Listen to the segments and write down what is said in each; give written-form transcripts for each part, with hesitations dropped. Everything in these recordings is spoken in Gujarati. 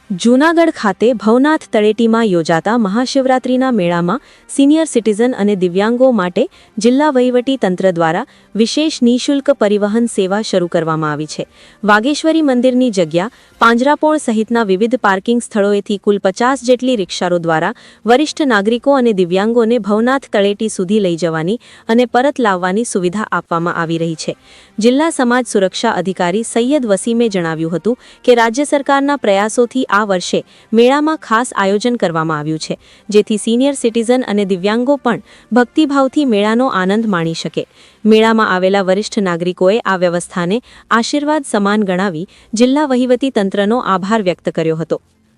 જૂનાગઢ ખાતે ભવનાથ તળેટીમાં યોજાતા મહાશિવરાત્રિના મેળામાં સિનિયર સિટીઝન અને દિવ્યાંગો માટે જિલ્લા વહીવટી તંત્ર દ્વારા વિશેષ નિઃશુલ્ક પરિવહન સેવા શરૂ કરવામાં આવી છે। વાગેશ્વરી મંદિરની જગ્યા, પાંજરાપોળ સહિતના વિવિધ પાર્કિંગ સ્થળોએથી કુલ 50 જેટલી રિક્ષાઓ દ્વારા વરિષ્ઠ નાગરિકો અને દિવ્યાંગોને ભવનાથ તળેટી સુધી લઈ જવાની અને પરત લાવવાની સુવિધા આપવામાં આવી રહી છે। જિલ્લા સમાજ સુરક્ષા અધિકારી સૈયદ વસીમે જણાવ્યું હતું કે રાજ્ય સરકારના પ્રયાસોથી આ વર્ષે મેળામાં ખાસ આયોજન કરવામાં આવ્યું છે, જેથી સિનિયર સિટીઝન અને દિવ્યાંગો પણ ભક્તિભાવથી મેળાનો આનંદ માણી શકે। મેળામાં આવેલા વરિષ્ઠ નાગરિકોએ આ વ્યવસ્થાને આશીર્વાદ સમાન ગણાવી જિલ્લા વહીવટી તંત્રનો આભાર વ્યક્ત કર્યો હતો।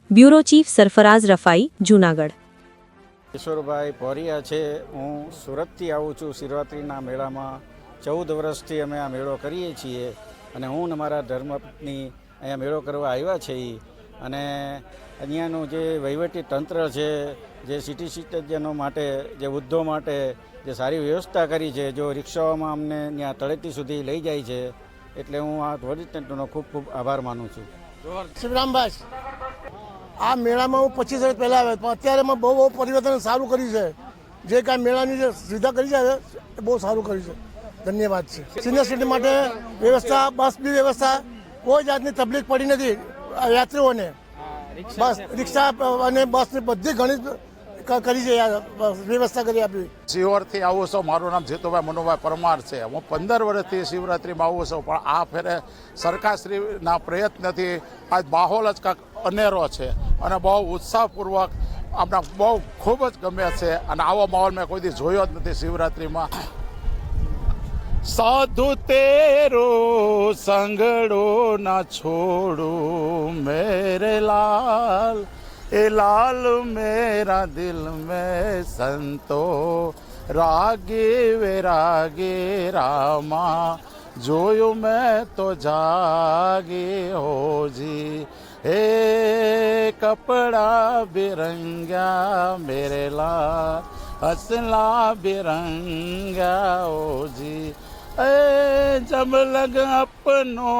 Bureau chief Sarfaraz Rafai, Junagadh. કિશોરભાઈ પોરિયા છે। હું સુરતથી આવું છું। શિવરાત્રિના મેળામાં 14 વર્ષથી અમે આ મેળો કરીએ છીએ અને હું અમારા ધર્મપત્ની અહીંયા મેળો કરવા આવ્યા છીએ અને અહીંયાનું જે વહીવટી તંત્ર છે, જે સિટી સિટીઝનો માટે, જે વૃદ્ધો માટે જે સારી વ્યવસ્થા કરી છે, જો રિક્ષાઓમાં અમને ત્યાં તળેટી સુધી લઈ જાય છે, એટલે હું આ વહીવટી તંત્રનો ખૂબ ખૂબ આભાર માનું છું। શિવરામભાઈ, આ મેળામાં હું 25 વર્ષ પહેલાં આવ્યો, પણ અત્યારે મેં બહુ પરિવર્તન સારું કર્યું છે। જે કાંઈ મેળાની જે સુવિધા કરી છે એ બહુ સારું કર્યું છે। ધન્યવાદ છે। સિનિયર સિટી માટે વ્યવસ્થા, બસની વ્યવસ્થા, કોઈ જાતની તકલીફ પડી નથી યાત્રીઓને। બસ રિક્ષા અને બસની બધી ઘણી કરી છે, વ્યવસ્થા કરી આપી। શિહોરથી આવું છું। મારું નામ જીતુભાઈ મનુભાઈ પરમાર છે। હું 15 વર્ષથી શિવરાત્રિમાં આવું છું, પણ આ ફેરે સરકારશ્રીના પ્રયત્નથી આજ માહોલ જ કાંઈક અનેરો છે અને બહુ ઉત્સાહપૂર્વક અમને બહુ ખૂબ જ ગમે છે અને આવો માહોલ મેં કોઈ દી જોયો જ નથી શિવરાત્રિમાં। સાધુ તેરો સંગડો ના છોડું મેરે લાલ, એ લાલ મેરા દિલ મેં સંતો રાગે વેરાગે રામા, જોયું મેં તો જાગે હોજી, હે કપડા બિરંગ્યા મેરે લાલ, હસલા બિરંગા ઓજી, એ જબ લગ અપનો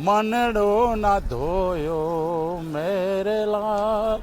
મનડો ના ધોયો મેરે લાલ।